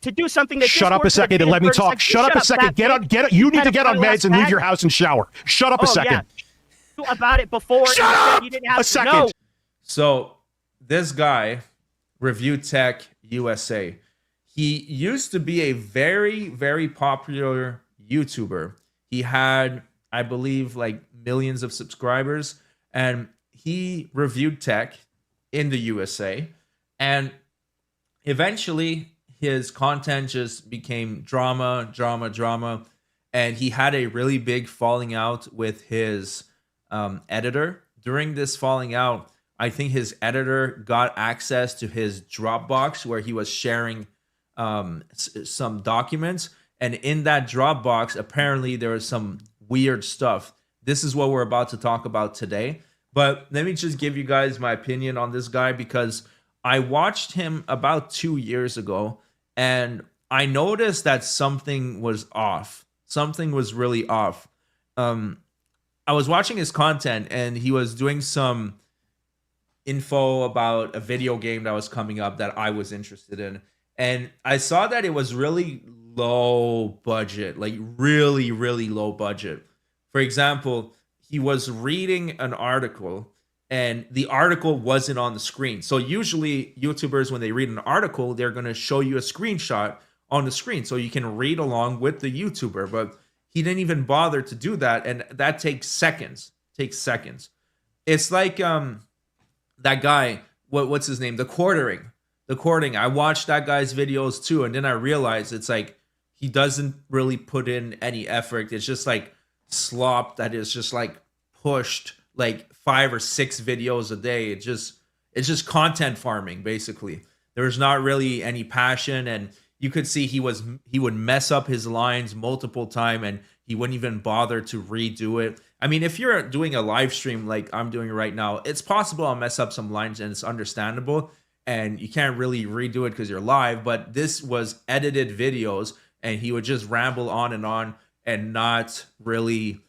to do something that shut up a second and let me talk. Shut up a second. Get on. You need to get on meds and leave your house and shower. Shut up a second. Yeah. About it before. Shut up you didn't have a second. No. So this guy, Review Tech USA, he used to be a very, very popular YouTuber. He had, I believe, like millions of subscribers, and he reviewed tech in the USA. And eventually his content just became drama. And he had a really big falling out with his editor. During this falling out, I think his editor got access to his Dropbox where he was sharing some documents. And in that Dropbox, apparently there was some weird stuff. This is what we're about to talk about today. But let me just give you guys my opinion on this guy, because I watched him about 2 years ago and I noticed that something was off. Something was really off. I was watching his content and he was doing some info about a video game that was coming up that I was interested in. And I saw that it was really low budget, like really, really low budget. For example, he was reading an article and the article wasn't on the screen. So usually YouTubers, when they read an article, they're going to show you a screenshot on the screen so you can read along with the YouTuber. But he didn't even bother to do that. And that takes seconds. It's like that guy, what's his name? The Quartering. I watched that guy's videos too. And then I realized it's like, he doesn't really put in any effort. It's just like slop that is just like pushed like 5 or 6 videos a day. It's just content farming, basically. There's not really any passion, and you could see he would mess up his lines multiple times and he wouldn't even bother to redo it. I mean, if you're doing a live stream like I'm doing right now, it's possible I'll mess up some lines and it's understandable and you can't really redo it because you're live. But this was edited videos and he would just ramble on and not really,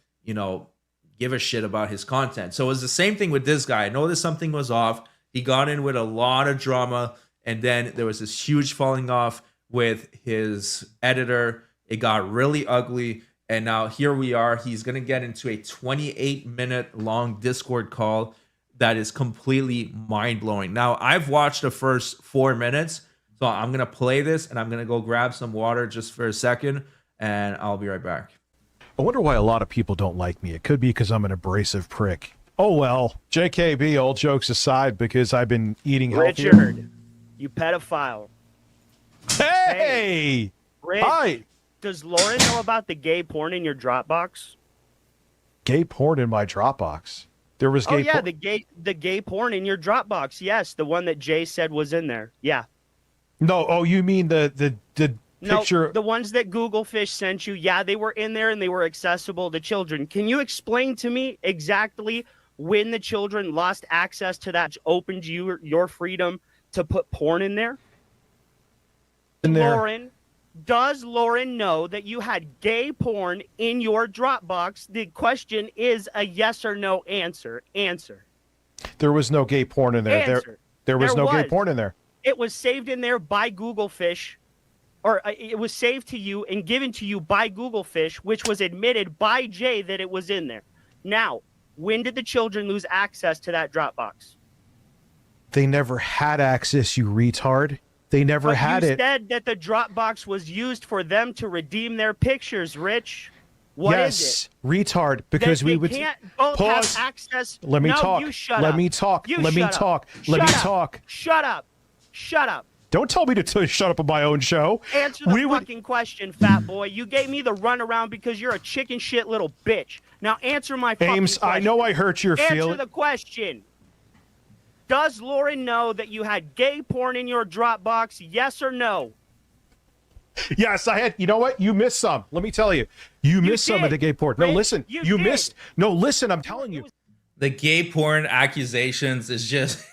give a shit about his content. So it was the same thing with this guy. I noticed something was off. He got in with a lot of drama, and then there was this huge falling off with his editor. It got really ugly, and now here we are. He's going to get into a 28-minute long Discord call that is completely mind-blowing. Now, I've watched the first 4 minutes, so I'm going to play this, and I'm going to go grab some water just for a second, and I'll be right back. I wonder why a lot of people don't like me. It could be because I'm an abrasive prick. Oh, well, JKB, all jokes aside, because I've been eating healthier. Richard, you pedophile. Hey! Rich, Hi! does Lauren know about the gay porn in your Dropbox? Gay porn in my Dropbox? There was gay porn? the gay porn in your Dropbox. Yes, the one that Jay said was in there. Yeah. No, you mean the picture? No, the ones that Google Fish sent you. Yeah, they were in there and they were accessible to children. Can you explain to me exactly when the children lost access to that, opened you your freedom to put porn in there? Does Lauren know that you had gay porn in your Dropbox? The question is a yes or no answer. Answer. There was no gay porn in there. There was no gay porn in there. It was saved in there by Google Fish, or it was saved to you and given to you by Google Fish, which was admitted by Jay that it was in there. Now, when did the children lose access to that Dropbox? They never had access, you retard. They never had it. You said that the Dropbox was used for them to redeem their pictures, Rich. What is it? Yes, retard, because they we would can't both pause. have access. Let me talk. You shut Let up. me talk. You Let me shut talk. up. Let me Shut up. talk. Shut up. Shut up. Don't tell me to shut up on my own show. Answer the fucking question, fat boy. You gave me the runaround because you're a chicken shit little bitch. Now answer my fucking Ames, question. I know I hurt your feelings. Answer the question. Does Lauren know that you had gay porn in your Dropbox? Yes or no? Yes, I had. You know what? You missed some. Let me tell you. You missed some of the gay porn. No, listen. You missed. No, listen. I'm telling you. The gay porn accusations is just,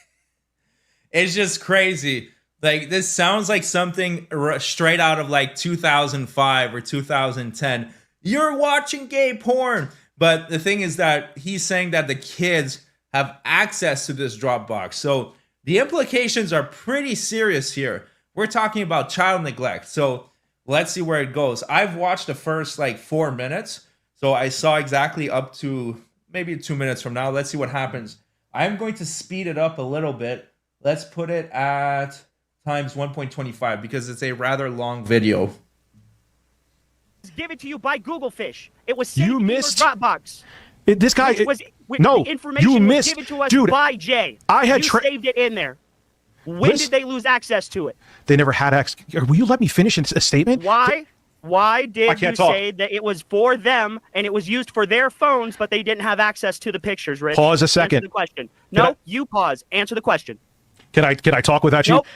it's just crazy. Like, this sounds like something straight out of like 2005 or 2010. You're watching gay porn. But the thing is that he's saying that the kids have access to this Dropbox. So the implications are pretty serious here. we're talking about child neglect. So let's see where it goes. I've watched the first like 4 minutes. So I saw exactly up to maybe 2 minutes from now. Let's see what happens. I'm going to speed it up a little bit. Let's put it at times 1.25 because it's a rather long video. Give it to you by Google Fish. It was saved You in your missed- Dropbox. This guy, no, the information you was missed, given to us dude. by Jay. I had you saved it in there. When Listen- did they lose access to it? They never had access. Will you let me finish a statement? Why? Why did you can't talk. say that it was for them and it was used for their phones, but they didn't have access to the pictures, Rich? Pause a second. Answer the question. No, you pause. Answer the question. Can I talk without you? Nope.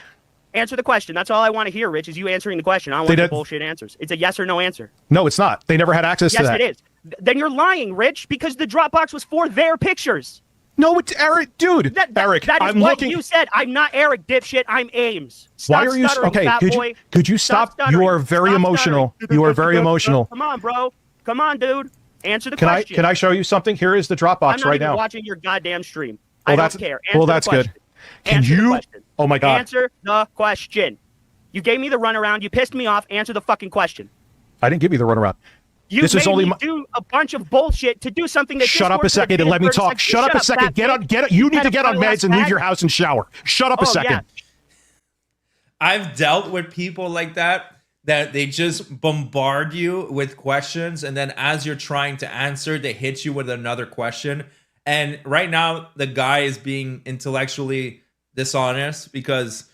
Answer the question. That's all I want to hear, Rich, is you answering the question. I don't want the bullshit answers. It's a yes or no answer. No, it's not. They never had access to that. Yes, it is. Then you're lying, Rich, because the Dropbox was for their pictures. No, it's Eric, dude. Eric, that is I'm what looking. you said. I'm not Eric, dipshit. I'm Ames. Stop Why are you stuttering, okay? fat boy. Could you stop? stuttering. You are very Stop emotional. stuttering. You are very emotional. Come on, bro. Come on, dude. Answer the Can question. I show you something? Here is the I'm Dropbox not right even now. watching your goddamn stream. Well, I that's don't care. well, Answer the that's good. question. Can Answer the you? question. Oh my God. Answer the question. You gave me the runaround. You pissed me off. Answer the fucking question. I didn't give you the runaround. You This made is only me do a bunch of bullshit to do something that Shut up a Discord second and let me talk. Shut up a second. Get on. You need to get on meds and leave your house and shower. Shut up a second. Yeah. I've dealt with people like that they just bombard you with questions, and then as you're trying to answer, they hit you with another question. And right now, the guy is being intellectually dishonest because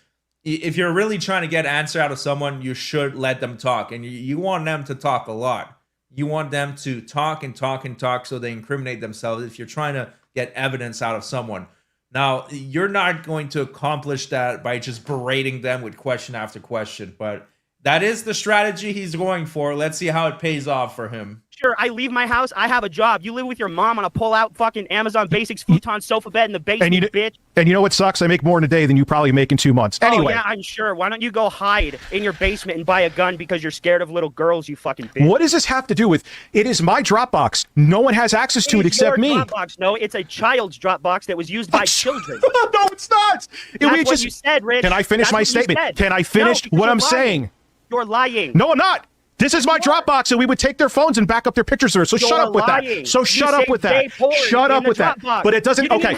if you're really trying to get an answer out of someone, you should let them talk, and you want them to talk a lot. You want them to talk and talk and talk so they incriminate themselves if you're trying to get evidence out of someone. Now, you're not going to accomplish that by just berating them with question after question, but that is the strategy he's going for. Let's see how it pays off for him. Sure, I leave my house. I have a job. You live with your mom on a pull-out fucking Amazon Basics futon sofa bed in the basement, bitch. And you know what sucks? I make more in a day than you probably make in 2 months. Anyway. Oh, yeah, I'm sure. Why don't you go hide in your basement and buy a gun because you're scared of little girls, you fucking bitch? What does this have to do with? It is my Dropbox. No one has access to it except me. Dropbox. No, it's a child's Dropbox that was used by children. No, it's not. That's what you said, Rich. Can I finish my statement? Can I finish what I'm saying? You're lying. No, I'm not. This is my Dropbox, and we would take their phones and back up their pictures there. So shut up with that. So shut up with that. Shut up with that. But it doesn't. Okay.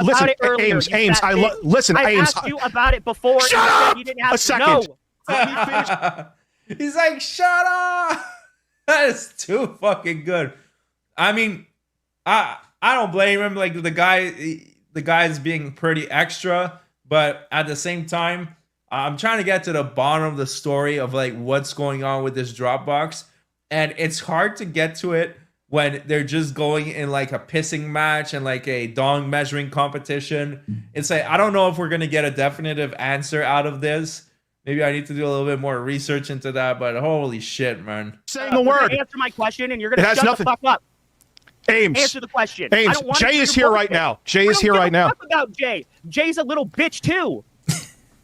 Listen, Ames. Listen, I Ames. asked you about it before. Shut up. You didn't have A second. No. Let me finish. He's like, shut up. That is too fucking good. I mean, I don't blame him. Like the guy's being pretty extra, but at the same time, I'm trying to get to the bottom of the story of like what's going on with this Dropbox, and it's hard to get to it when they're just going in like a pissing match and like a dong measuring competition. It's like, I don't know if we're gonna get a definitive answer out of this. Maybe I need to do a little bit more research into that, but holy shit, man. Saying the word. Answer my question, and you're gonna shut the fuck up. Ames. Answer the question. Ames. Jay is here right now. Jay is here right now. Talk about Jay. Jay's a little bitch too.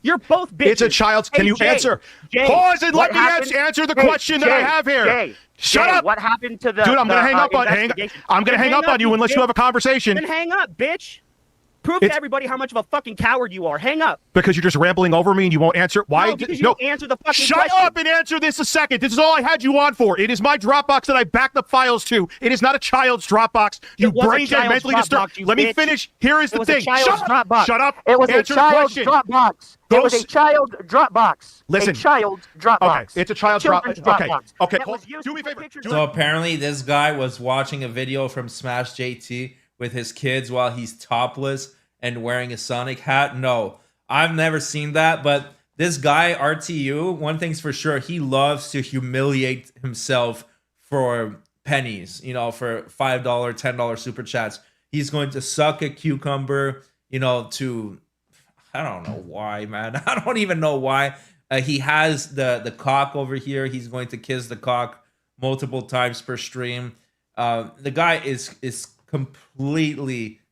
You're both bitches. It's a child. Can you answer? Pause and let me answer the question that I have here. Shut up. What happened to the? Dude, I'm gonna hang up on. I'm gonna hang up on you unless you have a conversation. Then hang up, bitch. Prove to everybody how much of a fucking coward you are. Hang up. Because you're just rambling over me and you won't answer. Why? No, because you don't answer the fucking question. Shut up and answer this a second. This is all I had you on for. It is my Dropbox that I backed up files to. It is not a child's Dropbox. You brain dead, mentally disturbed. Let me finish. Here is the thing. Shut up. It was a child's Dropbox. It was a child Dropbox. Listen. A child's Dropbox. Okay, it's a child's Dropbox. Okay. Do me a favor. So apparently this guy was watching a video from Smash JT with his kids while he's topless and wearing a Sonic hat. No, I've never seen that. But this guy, RTU, one thing's for sure, he loves to humiliate himself for pennies, for $5, $10 super chats. He's going to suck a cucumber, to, I don't know why, man. I don't even know why. He has the cock over here. He's going to kiss the cock multiple times per stream. The guy is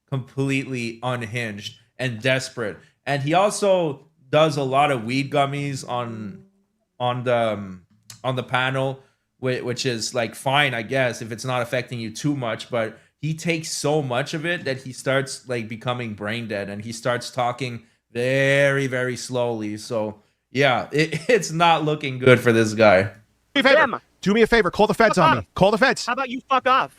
completely unhinged and desperate, and he also does a lot of weed gummies on the panel, which is like fine, I guess, if it's not affecting you too much. But he takes so much of it that he starts like becoming brain dead, and he starts talking very, very slowly. So yeah, it's not looking good for this guy. Do me a favor. Do me a favor. Call the feds on me. Call the feds. How about you fuck off?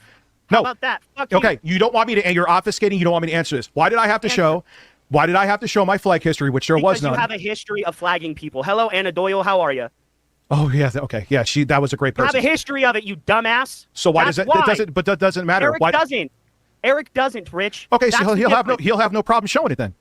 No. How about that? Fuck okay, you don't want me to, and you're obfuscating. You don't want me to answer this. Why did I have to show? Why did I have to show my flag history, which there was none? Because you have a history of flagging people. Hello, Anna Doyle. How are you? Oh yeah, okay, yeah. That was a great person. You have a history of it, you dumbass. So why does that? That doesn't. But that doesn't matter. Eric doesn't. Eric doesn't, Rich. Okay, so he'll have no problem showing it then.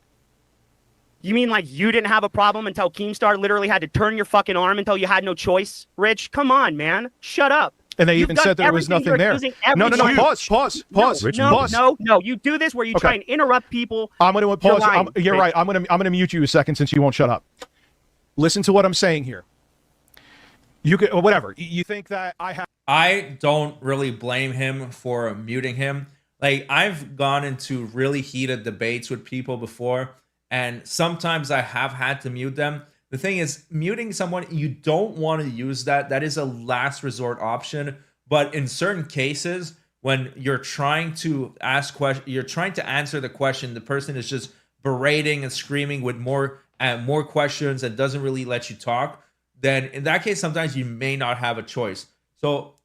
You mean like you didn't have a problem until Keemstar literally had to turn your fucking arm until you had no choice? Rich, come on, man. Shut up. And they even said there was nothing there. No. Pause. No. You do this where you try and interrupt people. I'm going to pause. You're right. I'm going to mute you a second since you won't shut up. Listen to what I'm saying here. You could whatever. You think that I don't really blame him for muting him. Like, I've gone into really heated debates with people before, and sometimes I have had to mute them. The thing is, muting someone, you don't want to use that. That is a last resort option. But in certain cases, when you're trying to you're trying to answer the question, the person is just berating and screaming with more questions and doesn't really let you talk, then in that case, sometimes you may not have a choice. So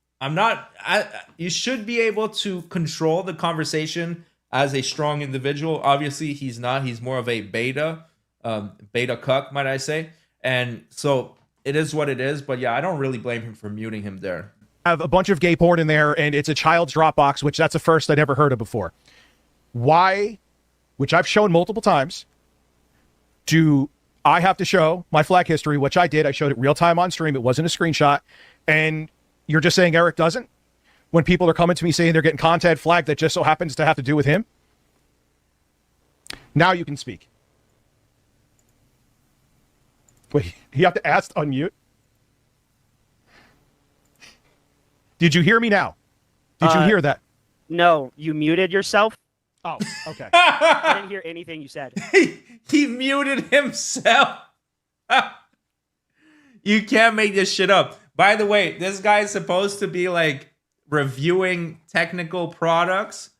you should be able to control the conversation as a strong individual. Obviously, he's not. He's more of a beta cuck, might I say. And so it is what it is. But yeah, I don't really blame him for muting him there. I have a bunch of gay porn in there, and it's a child's Dropbox, which that's a first I'd never heard of before. Why, which I've shown multiple times, do I have to show my flag history, which I did. I showed it real time on stream. It wasn't a screenshot. And you're just saying Eric doesn't? When people are coming to me saying they're getting content flagged that just so happens to have to do with him? Now you can speak. Wait, you have to ask to unmute? Did you hear me now? Did you hear that? No, you muted yourself. Oh, okay. I didn't hear anything you said. He muted himself. You can't make this shit up. By the way, this guy is supposed to be like reviewing technical products,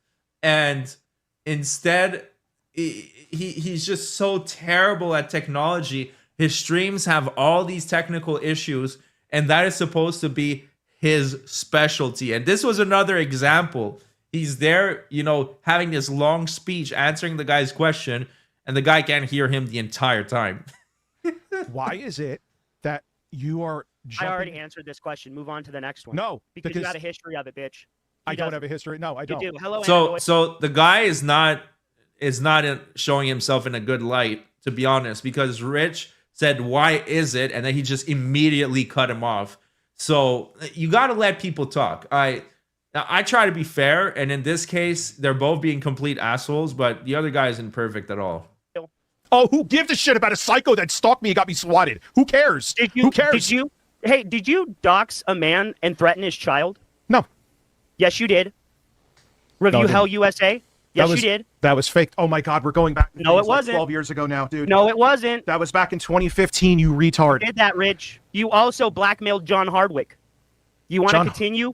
and instead he's just so terrible at technology. His streams have all these technical issues, and that is supposed to be his specialty. And this was another example. He's there, having this long speech answering the guy's question, and the guy can't hear him the entire time. Why is it that you are jumping? I already answered this question. Move on to the next one. No, because you got a history of it, bitch. I don't have a history. No, I don't. You do. Hello, so the guy is not showing himself in a good light, to be honest, because Rich said, "Why is it?" and then he just immediately cut him off. So you got to let people talk. I try to be fair, and in this case, they're both being complete assholes, but the other guy isn't perfect at all. Oh, who gives a shit about a psycho that stalked me and got me swatted? Who cares? Who cares? Did you dox a man and threaten his child? No. Yes, you did. Review Hell USA? Yes, you did. That was fake. Oh my God, we're going back. No, it wasn't. 12 years ago now, dude. No, it wasn't. That was back in 2015, you retard. You did that, Rich. You also blackmailed John Hardwick. You want to continue?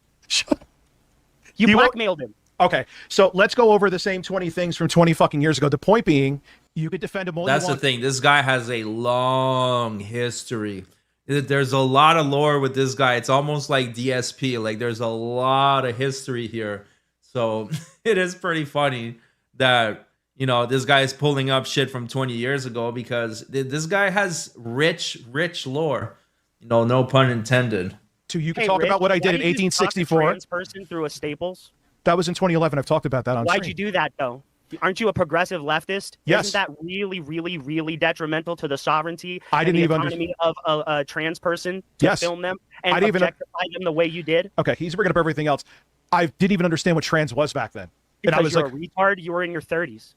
You blackmailed him. Okay, so let's go over the same 20 things from 20 fucking years ago. The point being, you could defend him all you want. That's the thing. This guy has a long history. There's a lot of lore with this guy. It's almost like DSP. Like, there's a lot of history here. So it is pretty funny that, this guy is pulling up shit from 20 years ago, because this guy has rich lore. No pun intended. So you can talk about what I did in 1864. Trans person through a Staples? That was in 2011. I've talked about that on stream. Why'd you do that, though? Aren't you a progressive leftist? Yes. Isn't that really, really, really detrimental to the sovereignty and the autonomy of a trans person to film them and objectify them the way you did? Okay, he's bringing up everything else. I didn't even understand what trans was back then. Because and I was you're a retard. You were in your 30s.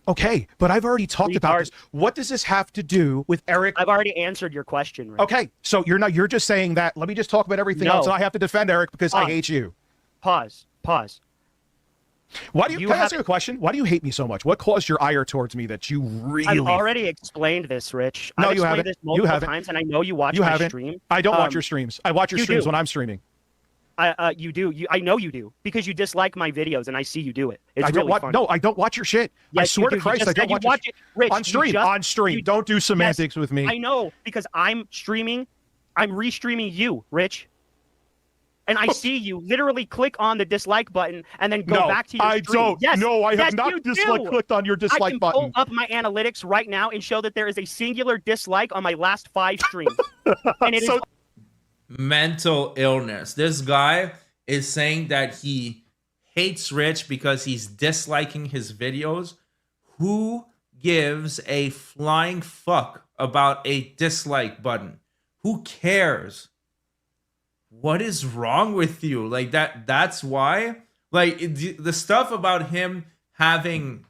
Okay, but I've already talked about this. What does this have to do with Eric? I've already answered your question. Right? Okay, so you're just saying that. Let me just talk about everything else, and I have to defend Eric because I hate you. Pause. Why do can I ask you a question? Why do you hate me so much? What caused your ire towards me that you really? I've already explained this, Rich. No, I've you haven't. This multiple times, and I know you watch my stream. I don't watch your streams. I watch your streams when I'm streaming. You do. I know you do because you dislike my videos and I see you do it. It's I don't really watch. funny. No, I don't watch your shit. I Yes, you swear to do. You Christ, just I don't said you watch it. Rich, on stream. On stream. Don't do semantics with me. I know because I'm streaming. I'm restreaming you, Rich. And I see you literally click on the dislike button and then go back to your stream. I don't. Yes, No, I have yes, not you clicked on your I dislike can button. pull up my analytics right now and show that there is a singular dislike on my last 5 streams. And it is Mental illness. This guy is saying that he hates Rich because he's disliking his videos. Who gives a flying fuck about a dislike button? Who cares? What is wrong with you? Like that's why, like, the stuff about him having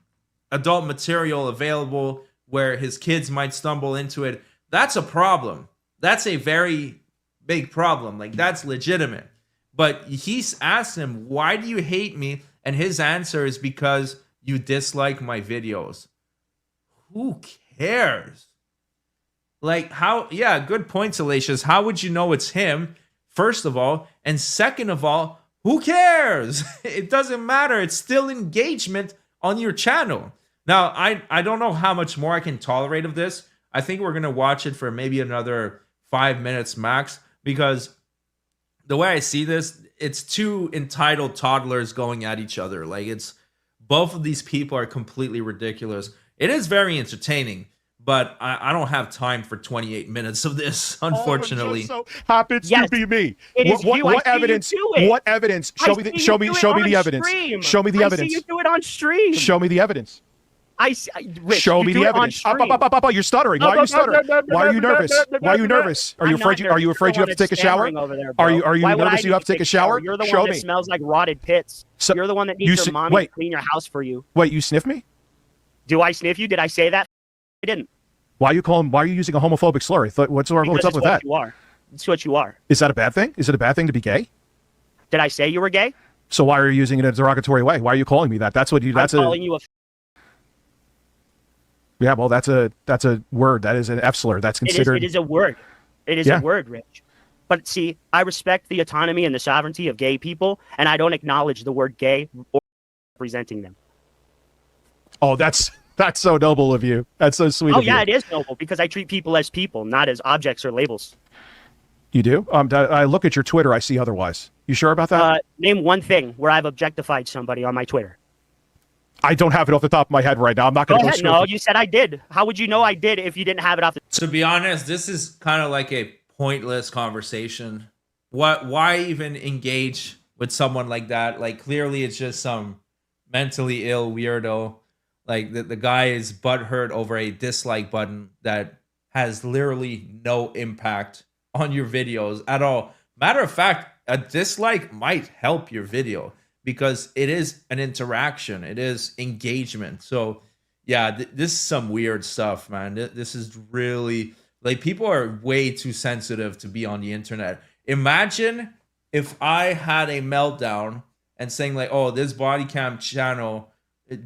adult material available where his kids might stumble into it, that's a problem. That's a very big problem. Like, that's legitimate. But he's asked him, why do you hate me? And his answer is because you dislike my videos. Who cares? Like, how? Yeah, good point, Salacious. How would you know it's him? First of all, and second of all, who cares? It doesn't matter. It's still engagement on your channel. Now, I don't know how much more I can tolerate of this. I think we're going to watch it for maybe another 5 minutes max, because the way I see this, it's two entitled toddlers going at each other. Like, it's both of these people are completely ridiculous. It is very entertaining, but I don't have time for 28 minutes of this, unfortunately. Oh, just so happens to be me. It is you. What evidence? What evidence? Show me the evidence. Show me the evidence. I see you do it on stream. Show me the evidence. Rich, show me the evidence. You're stuttering. Why are you stuttering? Why are you nervous? Why are you nervous? Are you afraid? Are you afraid you have to take a shower? Are you nervous you have to take a shower? You're the show one that smells like rotted pits. So, you're the one that needs your mommy to clean your house for you. Wait, you sniff me? Do I sniff you? Did I say that? I didn't. Why are you using a homophobic slur? What's up with that? You are. It's what you are. Is that a bad thing? Is it a bad thing to be gay? Did I say you were gay? So why are you using it in a derogatory way? Why are you calling me that? That's what you. That's I'm calling you a. Yeah, well, that's a word. That is an F slur. That's considered. It is a word. It is a word, Rich. But see, I respect the autonomy and the sovereignty of gay people, and I don't acknowledge the word gay or representing them. Oh, that's so noble of you. That's so sweet of you. Oh, yeah, it is noble because I treat people as people, not as objects or labels. You do? I look at your Twitter. I see otherwise. You sure about that? Name one thing where I've objectified somebody on my Twitter. I don't have it off the top of my head right now. I'm not going to go ahead. No, you said I did. How would you know I did if you didn't have it off the... To be honest, this is kind of like a pointless conversation. Why even engage with someone like that? Like, clearly it's just some mentally ill weirdo. Like, the guy is butthurt over a dislike button that has literally no impact on your videos at all. Matter of fact, a dislike might help your video because it is an interaction. It is engagement. So, yeah, this is some weird stuff, man. This is really... Like, people are way too sensitive to be on the internet. Imagine if I had a meltdown and saying, like, oh, this body cam channel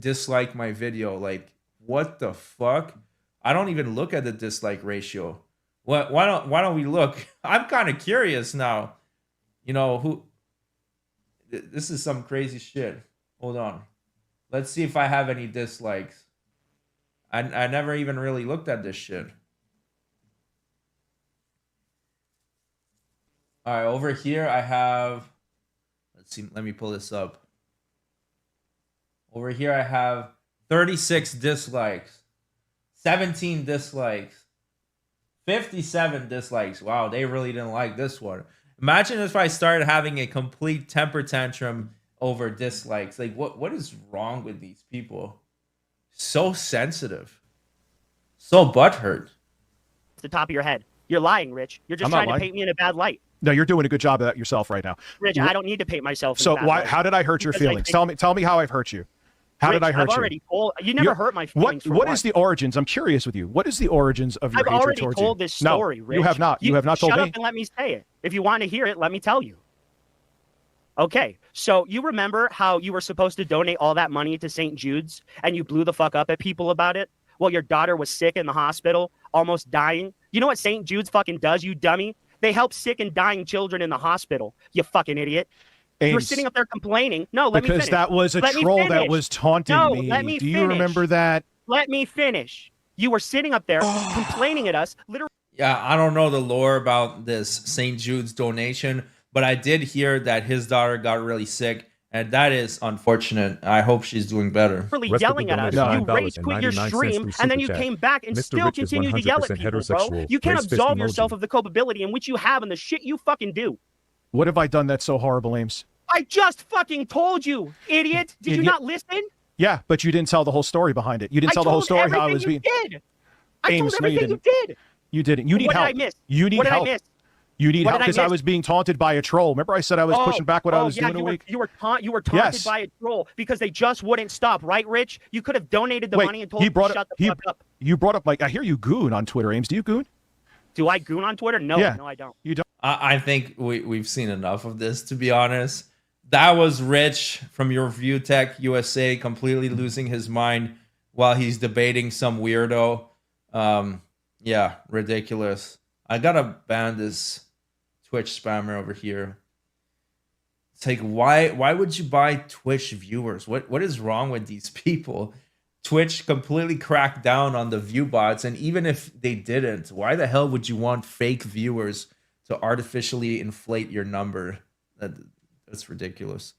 disliked my video. Like, what the fuck? I don't even look at the dislike ratio. Why don't we look? I'm kind of curious now. You know, who... This is some crazy shit. Hold on. Let's see if I have any dislikes. I never even really looked at this shit. All right, over here I have, let's see, let me pull this up. Over here I have 36 dislikes, 17 dislikes, 57 dislikes. Wow, they really didn't like this one. Imagine if I started having a complete temper tantrum over dislikes. Like, what is wrong with these people? So sensitive. So butthurt. The top of your head. You're lying, Rich. You're just trying to paint me in a bad light. No, you're doing a good job of that yourself right now. Rich, I don't need to paint myself in a bad light. How did I hurt your feelings? Tell me how I've hurt you. How did I hurt you? I've already told you. Never hurt my feelings. What is the origins? I'm curious with you. What is the origins of your hatred towards you? I've already told this story, Rich. You have not. You have not told me. Shut up and let me say it. If you want to hear it, let me tell you. Okay, so you remember how you were supposed to donate all that money to St. Jude's and you blew the fuck up at people about it? Well, your daughter was sick in the hospital, almost dying. You know what St. Jude's fucking does, you dummy? They help sick and dying children in the hospital. You fucking idiot. You're Ames, sitting up there complaining. No, let me because finish. that was a Let me troll that finish. was taunting No, me. let me Do you finish. remember that? Let me finish. You were sitting up there complaining at us, literally. Yeah, I don't know the lore about this St. Jude's donation, but I did hear that his daughter got really sick, and that is unfortunate. I hope she's doing better. Yelling at us. $9 You rage quit your stream, and then you came back and still continue to yell at people, bro. You can't absolve yourself of the culpability in which you have and the shit you fucking do. What have I done that's so horrible, Ames? I just fucking told you, idiot. Did you not listen? Yeah, but you didn't tell the whole story behind it. You didn't tell the whole story how I was being. I told everything you did. You didn't. You need What help. did I miss? You need What did help. I miss? You need What help did I because I miss? was being taunted by a troll. Remember I said I was pushing back what I was doing a week? You were taunted Yes. by a troll because they just wouldn't stop, right, Rich? You could have donated the money and told them to shut the fuck up. You brought up, like, I hear you goon on Twitter, Ames. Do you goon? Do I goon on Twitter? No, Yeah. no, I don't. You don't. I think we've seen enough of this, to be honest. That was Rich from your Review Tech USA completely losing his mind while he's debating some weirdo. Yeah, ridiculous. I gotta ban this Twitch spammer over here. It's like, why would you buy Twitch viewers? What is wrong with these people? Twitch completely cracked down on the view bots, and even if they didn't, why the hell would you want fake viewers to artificially inflate your number? That's ridiculous.